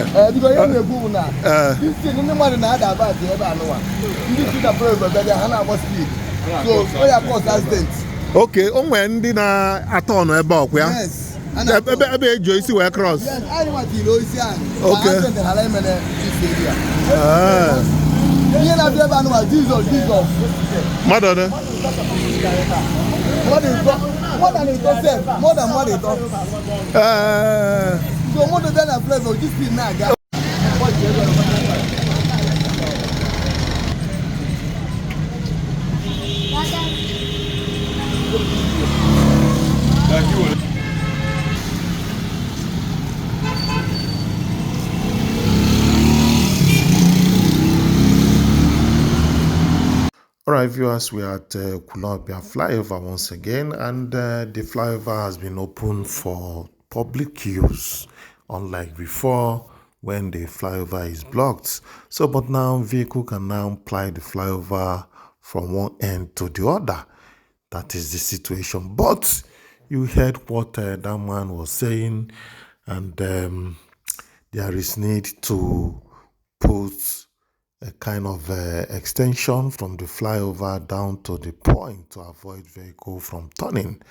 Because you're a good now. This thing, no matter how that bad, you ever know. This is the problem, but they're not speed. So, why are cause accidents? Okay, when did I turn about? Yes. Ebe Joyce will cross. Yes, I want to know. Okay. Jesus. Madonna. More than it does, more than what it does. So more than a flavor, this thing now. Alright, viewers, we are at Ekwulobia Flyover once again, and the flyover has been open for public use, unlike before when the flyover is blocked. So, but now vehicle can now ply the flyover from one end to the other. That is the situation. But you heard what that man was saying, and there is need to put a kind of extension from the flyover down to the point to avoid vehicle from turning.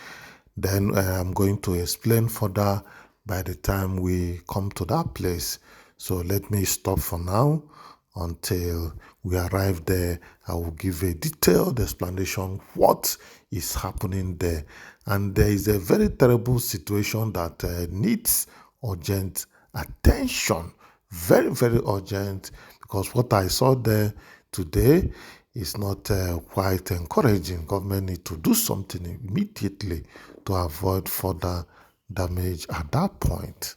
Then I'm going to explain further by the time we come to that place. So let me stop for now until we arrive there. I will give a detailed explanation what is happening there. And there is a very terrible situation that needs urgent attention. Very, very urgent, because what I saw there today is not quite encouraging. Government need to do something immediately to avoid further damage at that point.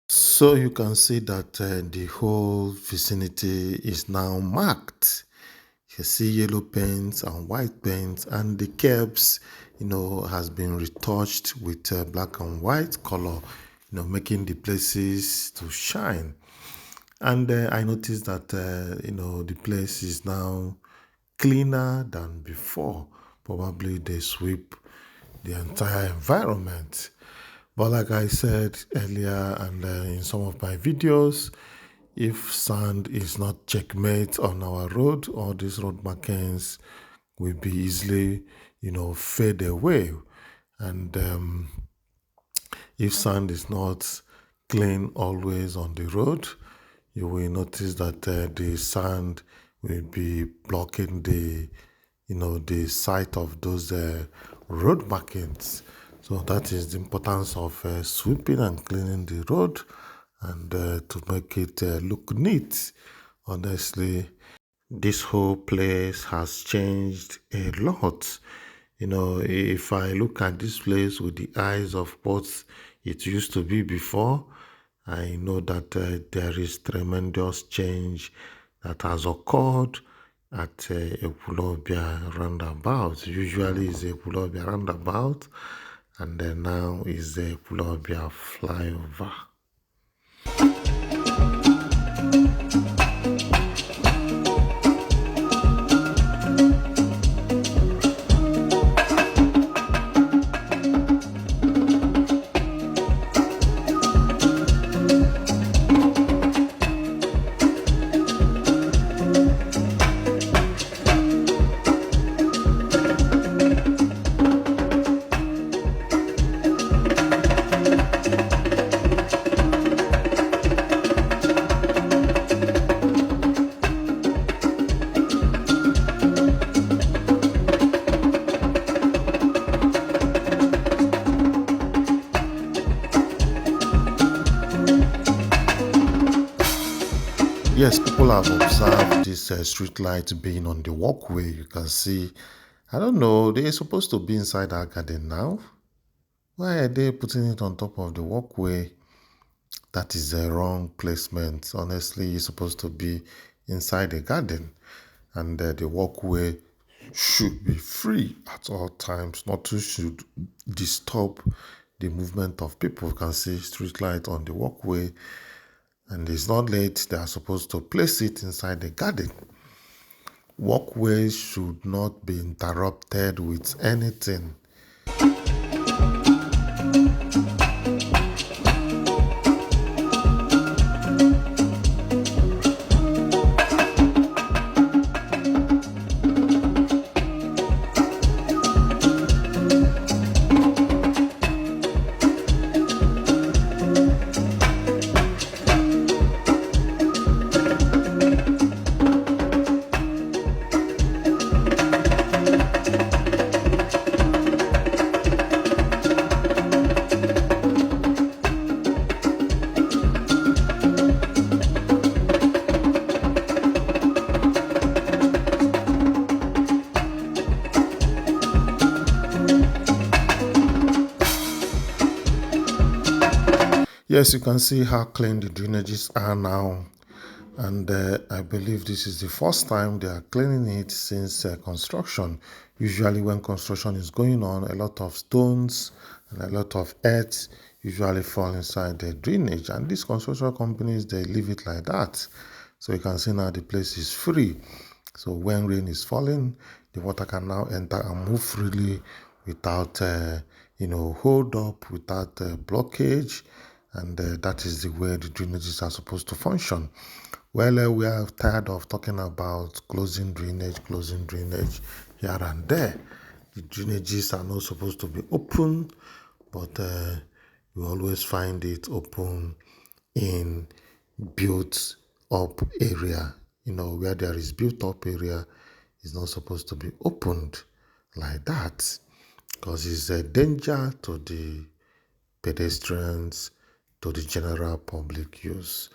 So you can see that the whole vicinity is now marked. You see yellow paints and white paints, and the curbs, has been retouched with black and white color, making the places to shine. And I noticed that, the place is now cleaner than before. Probably they sweep the entire environment. But like I said earlier and in some of my videos, if sand is not checkmate on our road, all these road markings will be easily, fade away. And if sand is not clean always on the road, you will notice that the sand will be blocking the sight of those road markings. So that is the importance of sweeping and cleaning the road, and to make it look neat. Honestly, this whole place has changed a lot. If I look at this place with the eyes of what it used to be before, I know that there is tremendous change that has occurred at Ekwulobia roundabout. Usually it's Ekwulobia roundabout, and then now is the Ekwulobia Flyover. Yes, people have observed this street light being on the walkway. You can see, I don't know, they're supposed to be inside our garden now. Why are they putting it on top of the walkway? That is the wrong placement. Honestly, it's supposed to be inside the garden, and the walkway should be free at all times, not to should disturb the movement of people. You can see street light on the walkway, and it's not late. They are supposed to place it inside the garden. Walkways should not be interrupted with anything. Yes, you can see how clean the drainages are now. And I believe this is the first time they are cleaning it since construction. Usually when construction is going on, a lot of stones and a lot of earth usually fall inside the drainage. And these construction companies, they leave it like that. So you can see now the place is free. So when rain is falling, the water can now enter and move freely without, hold up, without blockage. And that is the way the drainages are supposed to function. Well, we are tired of talking about closing drainage here and there. The drainages are not supposed to be open, but you always find it open in built up area. Where there is built up area, is not supposed to be opened like that because it's a danger to the pedestrians, to the general public use.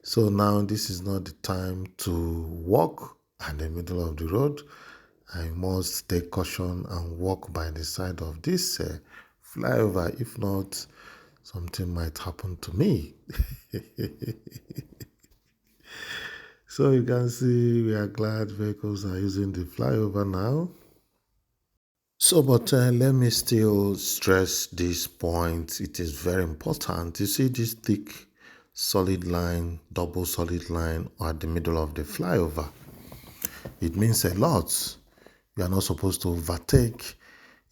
So now this is not the time to walk at the middle of the road. I must take caution and walk by the side of this flyover. If not, something might happen to me. So you can see we are glad vehicles are using the flyover now. So, but let me still stress this point. It is very important. You see this thick solid line, double solid line at the middle of the flyover. It means a lot. You are not supposed to overtake.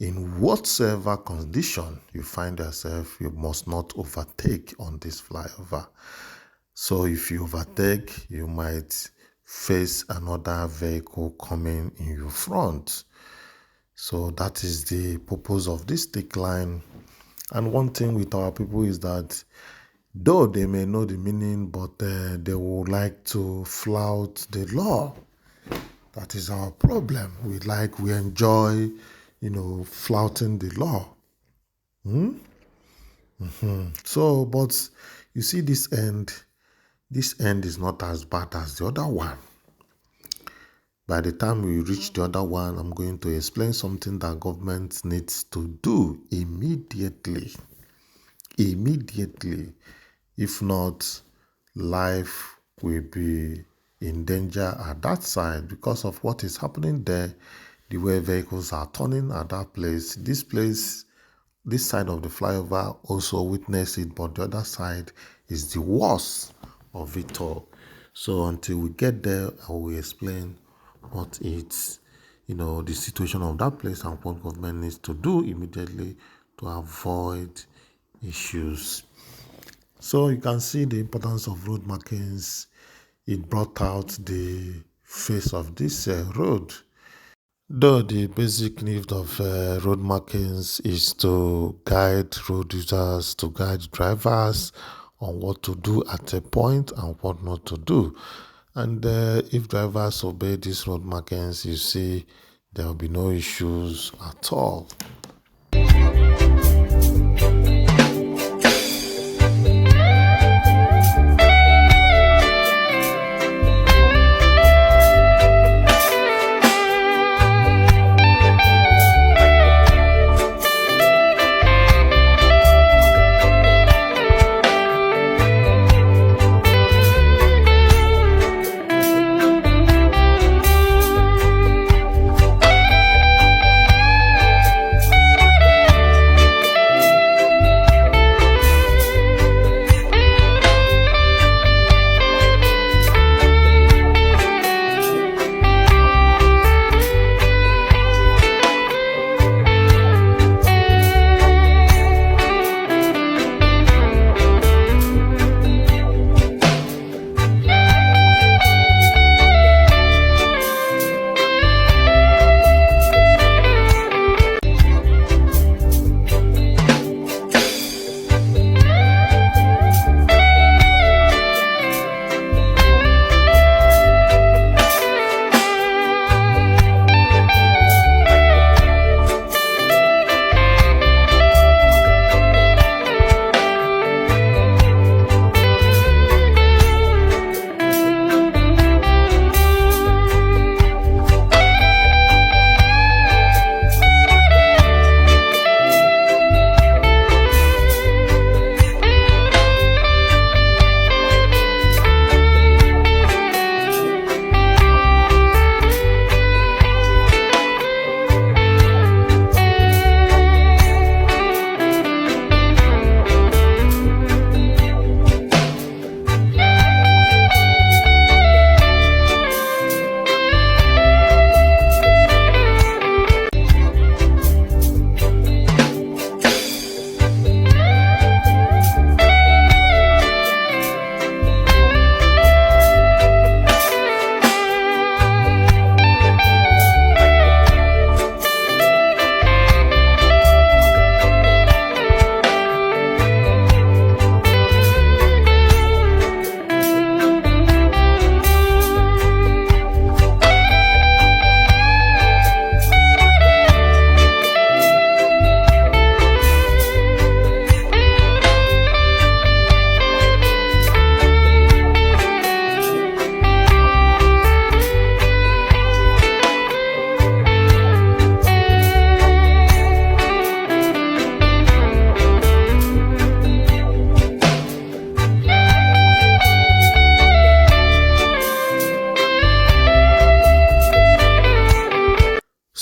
In whatsoever condition you find yourself, you must not overtake on this flyover. So if you overtake, you might face another vehicle coming in your front. So that is the purpose of this thick line. And one thing with our people is that though they may know the meaning, but they would like to flout the law. That is our problem. We enjoy, flouting the law. So, but you see this end is not as bad as the other one. By the time we reach the other one, I'm going to explain something that government needs to do immediately. Immediately. If not, life will be in danger at that side because of what is happening there, the way vehicles are turning at that place. This side of the flyover also witnessed it, but the other side is the worst of it all. So until we get there, I will explain what it's, the situation of that place and what government needs to do immediately to avoid issues. So you can see the importance of road markings. It brought out the face of this road. Though the basic need of road markings is to guide road users, to guide drivers on what to do at a point and what not to do. And if drivers obey these road markings, you see there will be no issues at all.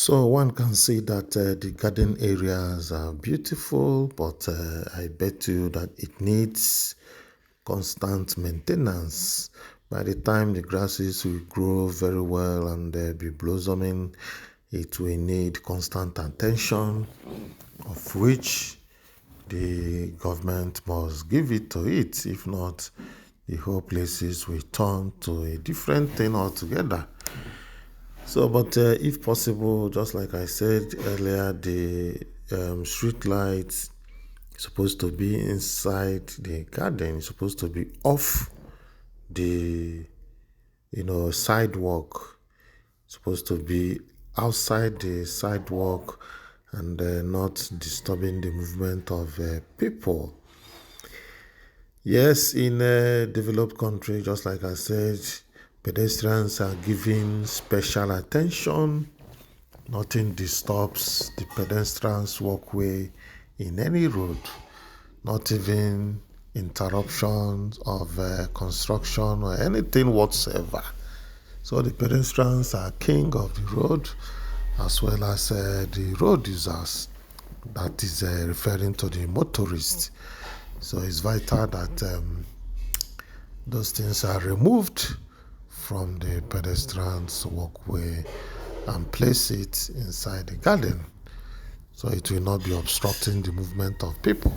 So one can see that the garden areas are beautiful, but I bet you that it needs constant maintenance. By the time the grasses will grow very well and be blossoming, it will need constant attention, of which the government must give it to it. If not, the whole places will turn to a different thing altogether. So, but if possible, just like I said earlier, the street lights supposed to be inside the garden. It's supposed to be off the sidewalk. It's supposed to be outside the sidewalk and not disturbing the movement of people. Yes, in a developed country, just like I said, pedestrians are given special attention. Nothing disturbs the pedestrians' walkway in any road, not even interruptions of construction or anything whatsoever. So the pedestrians are king of the road, as well as the road users. That is referring to the motorists. So it's vital that those things are removed from the pedestrians' walkway and place it inside the garden, so it will not be obstructing the movement of people.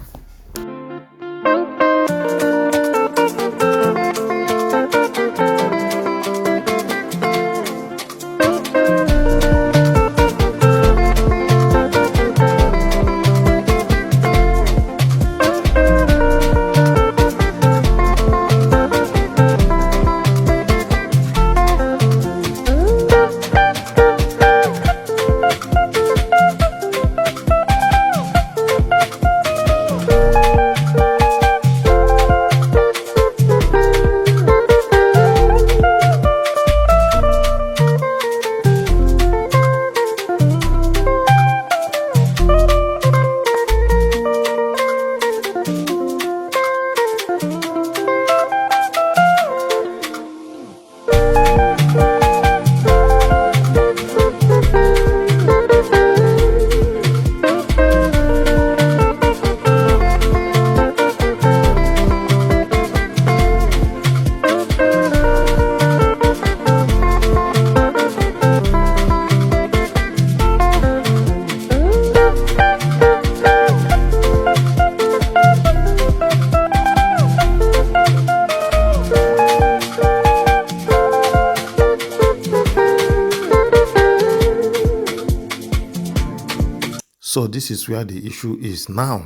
So this is where the issue is now.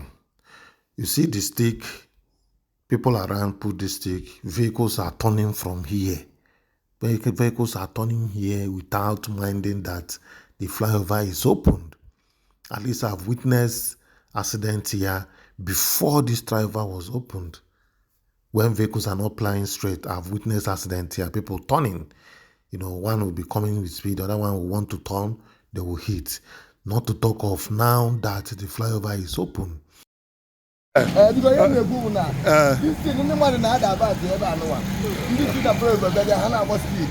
You see the stick, people around put the stick, vehicles are turning from here. Vehicles are turning here without minding that the flyover is opened. At least I've witnessed accident here before this flyover was opened. When vehicles are not plying straight, I've witnessed accident here, people turning. One will be coming with speed, the other one will want to turn, they will hit. Not to talk of now that the flyover is open. Because this thing, no matter about the other one. This is the flyover, but they have speed.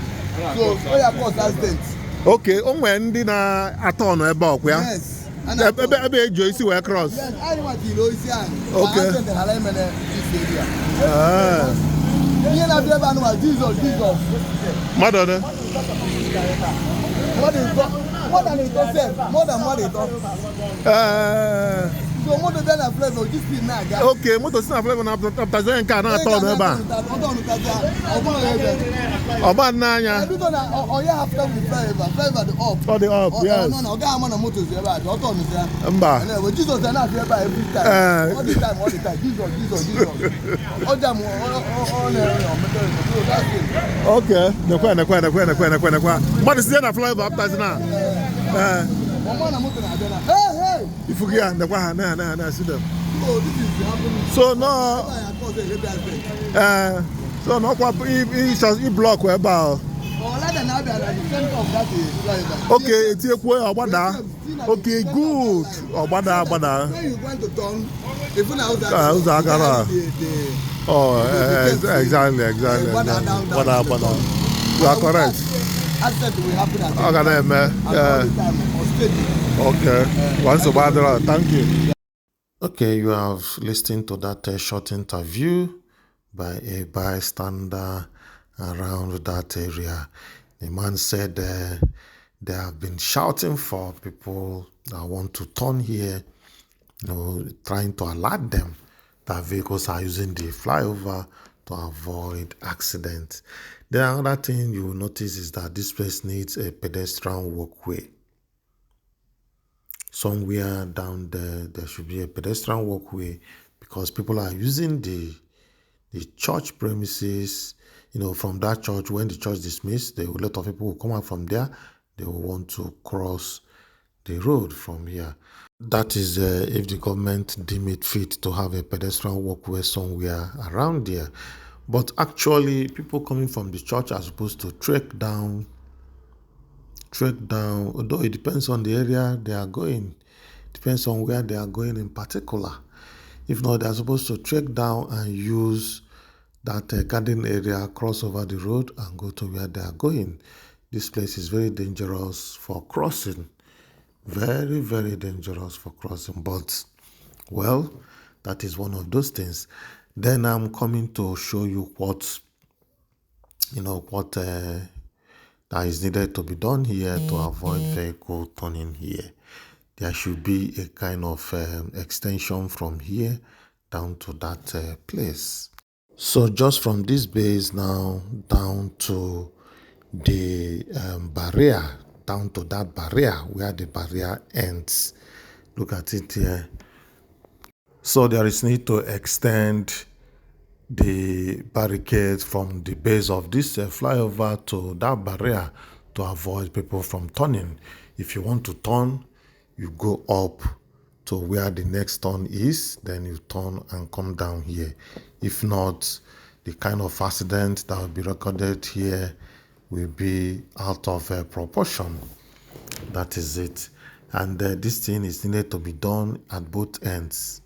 So, why cause accidents? Okay, when did I turn about? Yes. Ebe Joyce will cross. Yes, I want to know this okay. Madonna. More than it does, more than what it does. So more than a flavor, this is not. Okay, motor is not flavor after the car not turn about. About Nanya. Or you have to be flavor the up. For the up, yes. No, I'm on a motor. Jesus and not every time. All the time. Jesus. All them okay, the what is the flavor after now? Hey! If you get the see them. So no. So no, he block where about. Okay, it's a queer. Okay, good. Obada. When you going to turn, even exactly. You are correct. Accident will happen. Okay, man. steady. Okay. Once a while, thank you. Okay, you have listened to that short interview by a bystander around that area. The man said they have been shouting for people that want to turn here, trying to alert them that vehicles are using the flyover to avoid accidents. The other thing you will notice is that this place needs a pedestrian walkway. Somewhere down there should be a pedestrian walkway because people are using the church premises. From that church, when the church dismissed, a lot of people will come out from there. They will want to cross the road from here. That is if the government deem it fit to have a pedestrian walkway somewhere around there. But actually, people coming from the church are supposed to trek down, although it depends on the area they are going. Depends on where they are going in particular. If not, they are supposed to trek down and use that garden area, cross over the road and go to where they are going. This place is very dangerous for crossing. Very, very dangerous for crossing. But, well, that is one of those things. Then I'm coming to show you what that is needed to be done here to avoid vehicle turning here. There should be a kind of extension from here down to that place. So just from this base now down to the barrier, down to that barrier where the barrier ends. Look at it here. So there is need to extend the barricade from the base of this flyover to that barrier to avoid people from turning. If you want to turn, you go up to where the next turn is, then you turn and come down here. If not, the kind of accident that will be recorded here will be out of proportion. That is it. And this thing is needed to be done at both ends.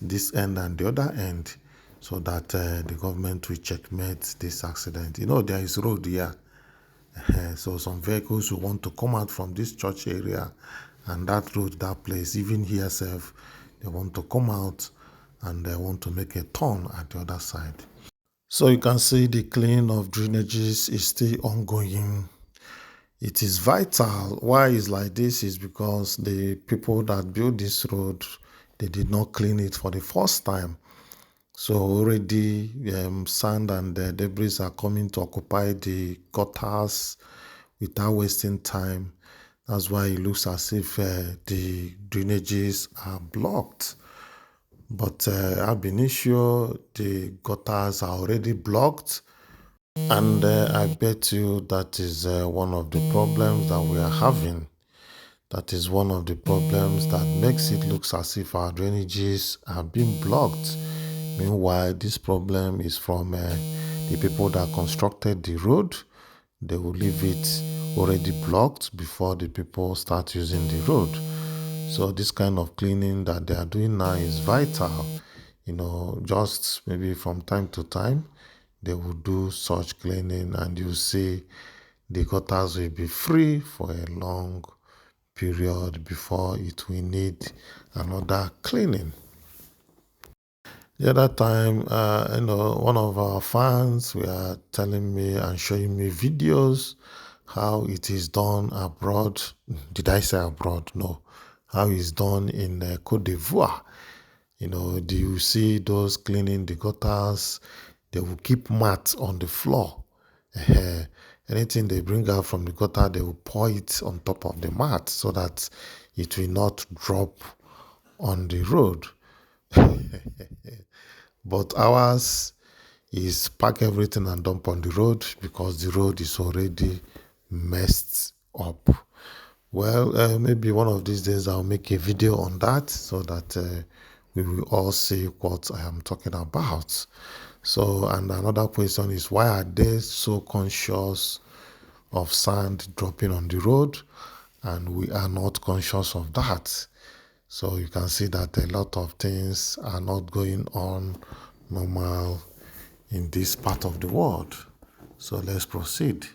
This end and the other end, so that the government will checkmate this accident. There is road here. So some vehicles will want to come out from this church area and that road, that place, even here self, they want to come out and they want to make a turn at the other side. So you can see the cleaning of drainages is still ongoing. It is vital. Why it's like this is because the people that built this road, they did not clean it for the first time. So already sand and debris are coming to occupy the gutters without wasting time. That's why it looks as if the drainages are blocked. But ab initio, the gutters are already blocked. And I bet you that is one of the problems that we are having. That is one of the problems that makes it look as if our drainages are being blocked. Meanwhile, this problem is from the people that constructed the road. They will leave it already blocked before the people start using the road. So this kind of cleaning that they are doing now is vital. Just maybe from time to time, they will do such cleaning and you see the gutters will be free for a long period before it will need another cleaning. The other time, one of our fans were telling me and showing me videos how it is done abroad. Did I say abroad? No. How it's done in Côte d'Ivoire. Do you see those cleaning the gutters? They will keep mats on the floor. Anything they bring out from the gutter, they will pour it on top of the mat so that it will not drop on the road. But ours is pack everything and dump on the road because the road is already messed up. Well, maybe one of these days I'll make a video on that so that we will all see what I am talking about. So, and another question is, why are they so conscious of sand dropping on the road and we are not conscious of that? So you can see that a lot of things are not going on normal in this part of the world. So let's proceed.